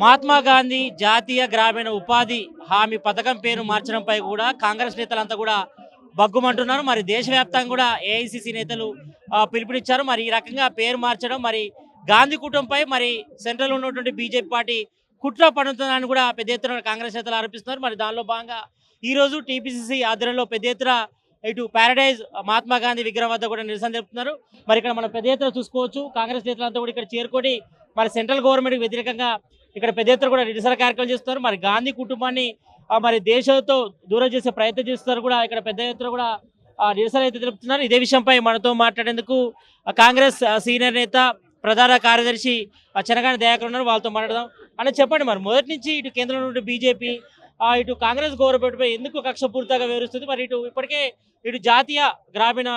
మహాత్మా గాంధీ జాతీయ గ్రామీణ ఉపాధి హామీ పథకం పేరు మార్చడంపై కూడా కాంగ్రెస్ నేతలంతా కూడా బగ్గుమంటున్నారు. మరి దేశవ్యాప్తంగా కూడా ఏఐసిసి నేతలు పిలుపునిచ్చారు. మరి ఈ రకంగా పేరు మార్చడం మరి గాంధీ కుటుంబంపై మరి సెంట్రల్ ఉన్నటువంటి బీజేపీ పార్టీ కుట్ర పన్నుతుందని కూడా పెద్ద ఎత్తున కాంగ్రెస్ నేతలు ఆరోపిస్తున్నారు. మరి దానిలో భాగంగా ఈరోజు టీపీసీసీ ఆధ్వర్యంలో పెద్ద ఎత్తున ఇటు ప్యారడైజ్ మహాత్మా గాంధీ విగ్రహం వద్ద కూడా నిరసన తెలుపుతున్నారు. మరి ఇక్కడ మనం పెద్ద ఎత్తున చూసుకోవచ్చు కాంగ్రెస్ నేతలంతా కూడా ఇక్కడ చేరుకొని మరి సెంట్రల్ గవర్నమెంట్కి వ్యతిరేకంగా ఇక్కడ పెద్ద ఎత్తున కూడా నిరసన కార్యక్రమాలు చేస్తున్నారు. మరి గాంధీ కుటుంబాన్ని మరి దేశంతో దూరం చేసే ప్రయత్నం చేస్తున్నారు కూడా ఇక్కడ పెద్ద ఎత్తున కూడా నిరసన అయితే తెలుపుతున్నారు. ఇదే విషయంపై మనతో మాట్లాడేందుకు కాంగ్రెస్ సీనియర్ నేత ప్రధాన కార్యదర్శి చెనగాని దయాకర్ ఉన్నారు. వాళ్ళతో మాట్లాడదాం. అని చెప్పండి, మరి మొదటి నుంచి ఇటు కేంద్రంలో ఉన్న బీజేపీ ఇటు కాంగ్రెస్ గవర్నమెంట్పై ఎందుకు కక్షపూర్తిగా వివరిస్తుంది? మరి ఇప్పటికే ఇటు జాతీయ గ్రామీణ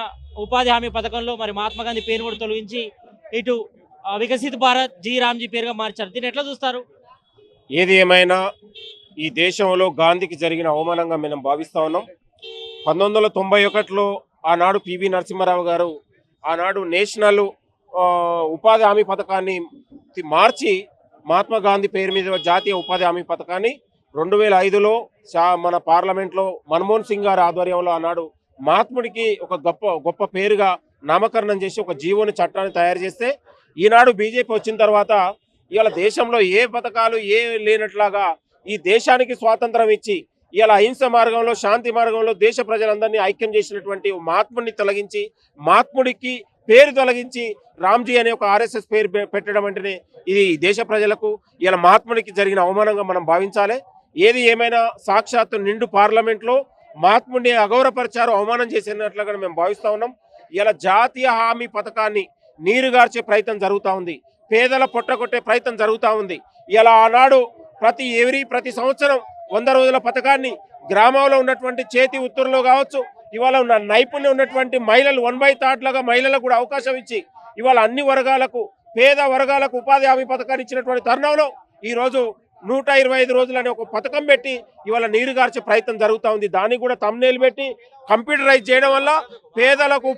ఉపాధి హామీ పథకంలో మరి మహాత్మా గాంధీ పేరు కూడా తొలగించి ఇటు వికసిత్ భారత్ జీ రామ్జీ పేరుగా మార్చారు. దీన్ని ఎట్లా చూస్తారు? ఏది ఏమైనా ఈ దేశంలో గాంధీకి జరిగిన అవమానంగా మనం భావిస్తా ఉన్నాం. 1991లో ఆనాడు పివి నరసింహారావు గారు ఆనాడు నేషనల్ ఉపాధి హామీ పథకాన్ని మార్చి మహాత్మా గాంధీ పేరు మీద జాతీయ ఉపాధి హామీ పథకాన్ని 2005లో మన పార్లమెంట్లో మన్మోహన్ సింగ్ గారి ఆధ్వర్యంలో ఆనాడు మహాత్ముడికి ఒక గొప్ప పేరుగా నామకరణం చేసి ఒక జీవోని చట్టాన్ని తయారు చేస్తే ఈనాడు బీజేపీ వచ్చిన తర్వాత ఇవాళ దేశంలో ఏ పథకాలు లేనట్లాగా ఈ దేశానికి స్వాతంత్రం ఇచ్చి ఇవాళ అహింస మార్గంలో శాంతి మార్గంలో దేశ ప్రజలందరినీ ఐక్యం చేసినటువంటి మహాత్ముడిని తొలగించి మహాత్ముడికి పేరు తొలగించి రామ్జీ అనే ఒక ఆర్ఎస్ఎస్ పేరు పెట్టడం అంటేనే ఇది దేశ ప్రజలకు ఇలా మహాత్ముడికి జరిగిన అవమానంగా మనం భావించాలి. ఏది ఏమైనా సాక్షాత్తు నిండు పార్లమెంట్లో మహాత్ముడిని అగౌరవపరిచారు, అవమానం చేసినట్లుగా మేము భావిస్తూ ఉన్నాం. ఇలా జాతీయ హామీ పథకాన్ని నీరుగార్చే ప్రయత్నం జరుగుతూ ఉంది, పేదల పొట్టగొట్టే ప్రయత్నం జరుగుతూ ఉంది. ఇలా ఆనాడు ప్రతి సంవత్సరం 100 రోజుల పథకాన్ని గ్రామంలో ఉన్నటువంటి చేతి ఉత్తర్వులు కావచ్చు, ఇవాళ ఉన్న నైపుణ్యం ఉన్నటువంటి మహిళలు 1/3 లాగా మహిళలకు కూడా అవకాశం ఇచ్చి ఇవాళ అన్ని వర్గాలకు పేద వర్గాలకు ఉపాధి హామీ పథకాన్ని ఇచ్చినటువంటి తరుణంలో ఈరోజు 125 రోజులని ఒక పథకం పెట్టి ఇవాళ నీరుగార్చే ప్రయత్నం జరుగుతూ ఉంది. దానికి కూడా తమ్నేల్ పెట్టి కంప్యూటరైజ్ చేయడం వల్ల పేదలకు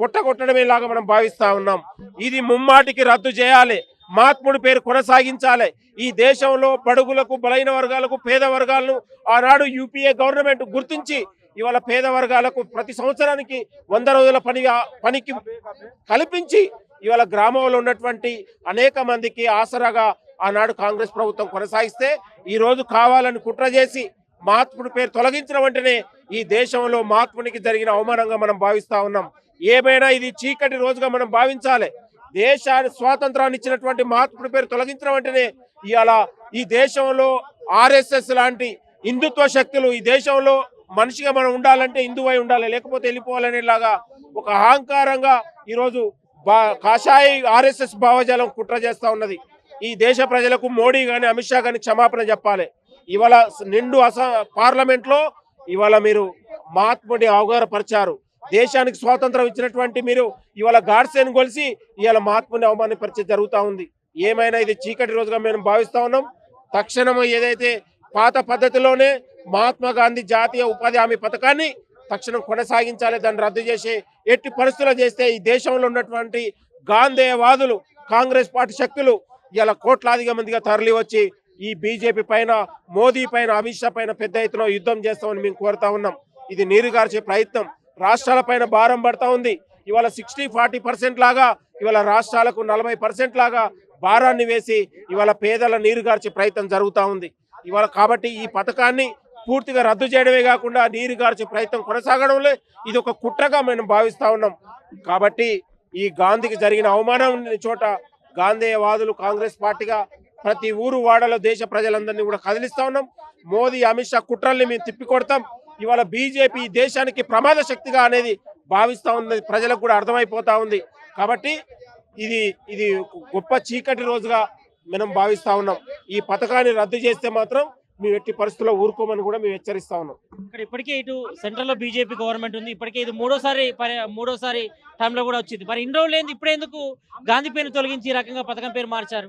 పొట్టగొట్టడమే లాగా మనం భావిస్తూ ఉన్నాం. ఇది ముమ్మాటికి రద్దు చేయాలి, మహాత్ముడి పేరు కొనసాగించాలి. ఈ దేశంలో బడుగులకు బలైన వర్గాలకు పేద వర్గాలను ఆనాడు యూపీఏ గవర్నమెంట్ గుర్తించి ఇవాళ పేద వర్గాలకు ప్రతి సంవత్సరానికి 100 రోజుల పనికి కల్పించి ఇవాళ గ్రామంలో ఉన్నటువంటి అనేక మందికి ఆసరాగా ఆనాడు కాంగ్రెస్ ప్రభుత్వం కొనసాగిస్తే ఈరోజు కావాలని కుట్ర చేసి మహాత్ముడి పేరు తొలగించిన వెంటనే ఈ దేశంలో మహాత్మునికి జరిగిన అవమానంగా మనం భావిస్తా ఉన్నాం. ఏమైనా ఇది చీకటి రోజుగా మనం భావించాలి. దేశాన్ని స్వాతంత్రాన్ని ఇచ్చినటువంటి మహాత్ముడి పేరు తొలగించిన వెంటనే ఇవాళ ఈ దేశంలో ఆర్ఎస్ఎస్ లాంటి హిందుత్వ శక్తులు ఈ దేశంలో మనిషిగా మనం ఉండాలంటే హిందువై ఉండాలి, లేకపోతే వెళ్ళిపోవాలనేలాగా ఒక అహంకారంగా ఈరోజు కాషాయి ఆర్ఎస్ఎస్ భావజాలం కుట్ర చేస్తూ ఉన్నది. ఈ దేశ ప్రజలకు మోడీ కానీ అమిత్ షా కానీ క్షమాపణ చెప్పాలి. ఇవాళ నిండు పార్లమెంట్లో ఇవాళ మీరు మహాత్ముడి అవగాహపరిచారు. దేశానికి స్వాతంత్రం ఇచ్చినటువంటి మీరు ఇవాళ గాడ్సేను కొలిసి ఇవాళ మహాత్ముని అవమానపరిచే జరుగుతూ ఉంది. ఏమైనా ఇది చీకటి రోజుగా మేము భావిస్తూ ఉన్నాం. తక్షణం ఏదైతే పాత పద్ధతిలోనే మహాత్మా గాంధీ జాతీయ ఉపాధి హామీ పథకాన్ని తక్షణం కొనసాగించాలి, దాన్ని రద్దు చేసి ఎట్టి పరిస్థితులు చేస్తే ఈ దేశంలో ఉన్నటువంటి గాంధేయవాదులు కాంగ్రెస్ పార్టీ శక్తులు ఇలా కోట్లాదిగా మందిగా తరలి వచ్చి ఈ బీజేపీ పైన మోదీ పైన అమిత్ షా పైన పెద్ద ఎత్తున యుద్ధం చేస్తామని మేము కోరుతా ఉన్నాం. ఇది నీరుగార్చే ప్రయత్నం రాష్ట్రాల పైన భారం పడతా ఉంది. ఇవాళ 60-40% లాగా ఇవాళ రాష్ట్రాలకు 40% లాగా భారాన్ని వేసి ఇవాళ పేదల నీరుగార్చే ప్రయత్నం జరుగుతూ ఉంది ఇవాళ. కాబట్టి ఈ పథకాన్ని పూర్తిగా రద్దు చేయడమే కాకుండా నీరుగార్చే ప్రయత్నం కొనసాగడంలో ఇది ఒక కుట్రగా మేము భావిస్తా ఉన్నాం. కాబట్టి ఈ గాంధీకి జరిగిన అవమానం చోట గాంధేయవాదులు కాంగ్రెస్ పార్టీగా ప్రతి ఊరు వాడలో దేశ ప్రజలందరినీ కూడా కదిలిస్తా ఉన్నాం. మోదీ అమిత్ షా కుట్రల్ని మేము తిప్పికొడతాం. ఇవాళ బీజేపీ దేశానికి ప్రమాద శక్తిగా అనేది భావిస్తూ ఉన్నది, ప్రజలకు కూడా అర్థమైపోతా ఉంది. కాబట్టి ఇది గొప్ప చీకటి రోజుగా మనం భావిస్తా ఉన్నాం. ఈ పథకాన్ని రద్దు చేస్తే మాత్రం మేము ఎట్టి పరిస్థితుల్లో ఊరుకోమని కూడా మేము హెచ్చరిస్తా ఉన్నాం. ఇక్కడ ఇప్పటికే ఇటు సెంట్రల్ లో బీజేపీ గవర్నమెంట్ ఉంది, ఇప్పటికే ఇది మూడోసారి టైంలో కూడా వచ్చింది. మరి ఇన్ని రోజులు ఏంది ఇప్పుడు ఎందుకు గాంధీ పేరు తొలగించి ఈ రకంగా పథకం పేరు మార్చారు?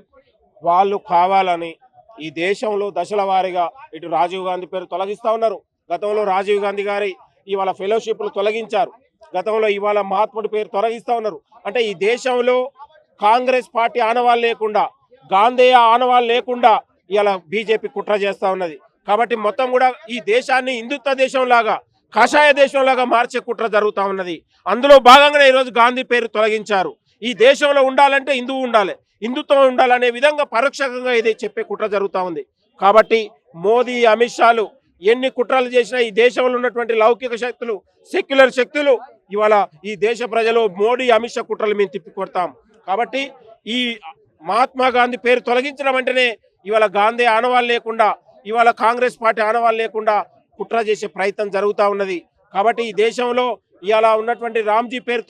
వాళ్ళు కావాలని ఈ దేశంలో దశల వారీగా ఇటు రాజీవ్ గాంధీ పేరు తొలగిస్తా ఉన్నారు. గతంలో రాజీవ్ గాంధీ గారి ఇవాళ ఫెలోషిప్లు తొలగించారు, గతంలో ఇవాళ మహాత్ముడి పేరు తొలగిస్తా ఉన్నారు. అంటే ఈ దేశంలో కాంగ్రెస్ పార్టీ ఆనవాళ్ళు లేకుండా, గాంధేయ ఆనవాళ్ళు లేకుండా ఇలా బీజేపీ కుట్ర చేస్తూ ఉన్నది. కాబట్టి మొత్తం కూడా ఈ దేశాన్ని హిందుత్వ దేశంలాగా కాషాయ దేశంలాగా మార్చే కుట్ర జరుగుతూ ఉన్నది. అందులో భాగంగానే ఈరోజు గాంధీ పేరు తొలగించారు. ఈ దేశంలో ఉండాలంటే హిందువు ఉండాలి, హిందుత్వం ఉండాలనే విధంగా పరోక్షంగా ఇది చెప్పే కుట్ర జరుగుతూ ఉంది. కాబట్టి మోదీ అమిత్ షాలు ఎన్ని కుట్రలు చేసినా ఈ దేశంలో ఉన్నటువంటి లౌకిక శక్తులు, సెక్యులర్ శక్తులు ఇవాళ ఈ దేశ ప్రజలు మోడీ అమిత్ షా కుట్రలు మేము తిప్పికొడతాం. కాబట్టి ఈ మహాత్మా గాంధీ పేరు తొలగించిన వెంటనే ఇవాళ గాంధీ ఆనవాళ్ళు లేకుండా, ఇవాళ కాంగ్రెస్ పార్టీ ఆనవాళ్ళు లేకుండా కుట్ర చేసే ప్రయత్నం జరుగుతూ ఉన్నది. కాబట్టి ఈ దేశంలో ఇవాళ ఉన్నటువంటి రామ్జీ పేరు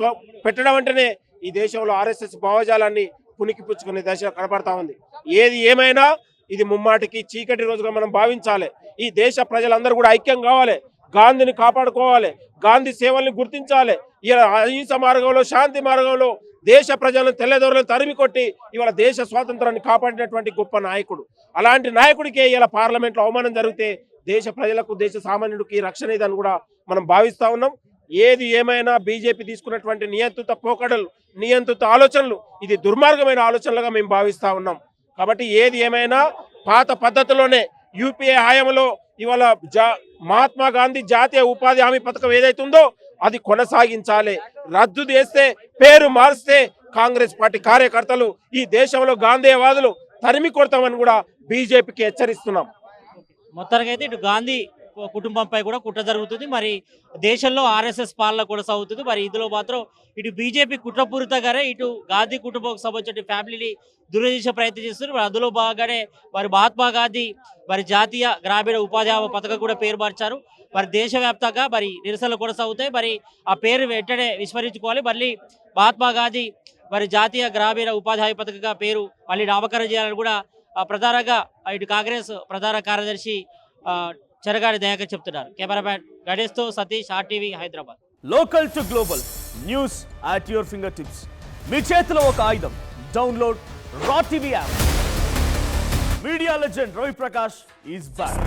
పెట్టడం వెంటనే ఈ దేశంలో ఆర్ఎస్ఎస్ భావజాలాన్ని పుణికిపుచ్చుకునే దశ కనబడతా ఉంది. ఏది ఏమైనా ఇది ముమ్మాటికి చీకటి రోజుగా మనం భావించాలి. ఈ దేశ ప్రజలందరూ కూడా ఐక్యం కావాలి, గాంధీని కాపాడుకోవాలి, గాంధీ సేవల్ని గుర్తించాలి. ఇలా అహింస మార్గంలో, శాంతి మార్గంలో దేశ ప్రజలను తెల్లదొరలను తరిమి కొట్టి ఇవాళ దేశ స్వాతంత్రాన్ని కాపాడినటువంటి గొప్ప నాయకుడు. అలాంటి నాయకుడికే ఇలా పార్లమెంట్లో అవమానం జరిగితే దేశ ప్రజలకు, దేశ సామాన్యుడికి రక్షణ ఇదని కూడా మనం భావిస్తా ఉన్నాం. ఏది ఏమైనా బీజేపీ తీసుకున్నటువంటి నియంత్రిత పోకడలు, నియంత్రిత ఆలోచనలు ఇది దుర్మార్గమైన ఆలోచనలుగా మేము భావిస్తా ఉన్నాం. కాబట్టి ఏది ఏమైనా పాత పద్ధతిలోనే యూపీఏ హయాంలో ఇవాళ మహాత్మా గాంధీ జాతీయ ఉపాధి హామీ పథకం ఏదైతుందో అది కొనసాగించాలి. రద్దు చేస్తే, పేరు మారిస్తే కాంగ్రెస్ పార్టీ కార్యకర్తలు, ఈ దేశంలో గాంధీవాదులు తరిమి కొడతామని కూడా బీజేపీకి హెచ్చరిస్తున్నాం. మొత్తానికి అయితే ఇటు గాంధీ కుటుంబంపై కూడా కుట్ర జరుగుతుంది. మరి దేశంలో ఆర్ఎస్ఎస్ పాలన కొనసాగుతుంది. మరి ఇందులో మాత్రం ఇటు బీజేపీ కుట్రపూరితంగానే ఇటు గాంధీ కుటుంబంకి సంబంధించిన ఫ్యామిలీని దురదృష్ట ప్రయత్నం చేస్తున్నారు. మరి అందులో భాగంగానే మరి మహాత్మా గాంధీ మరి జాతీయ గ్రామీణ ఉపాధి హామీ పథకం కూడా పేరు మార్చారు. మరి దేశవ్యాప్తంగా మరి నిరసనలు కొనసాగుతాయి. మరి ఆ పేరు వెంటనే విస్మరించుకోవాలి. మళ్ళీ మహాత్మా గాంధీ మరి జాతీయ గ్రామీణ ఉపాధి హామీ పథకంగా పేరు మళ్ళీ నామకరణం చేయాలని కూడా ప్రధానంగా ఇటు కాంగ్రెస్ ప్రధాన కార్యదర్శి చెరగాడి దయాకర్ చెప్తున్నారు. కెమెరామ్యాన్ గణేష్తో Satish, RTV Hyderabad. Local to global news at your finger tips. మీ చేతిలో ఒక ఆయుధం. Download raw TV app. Media legend Ravi Prakash is back.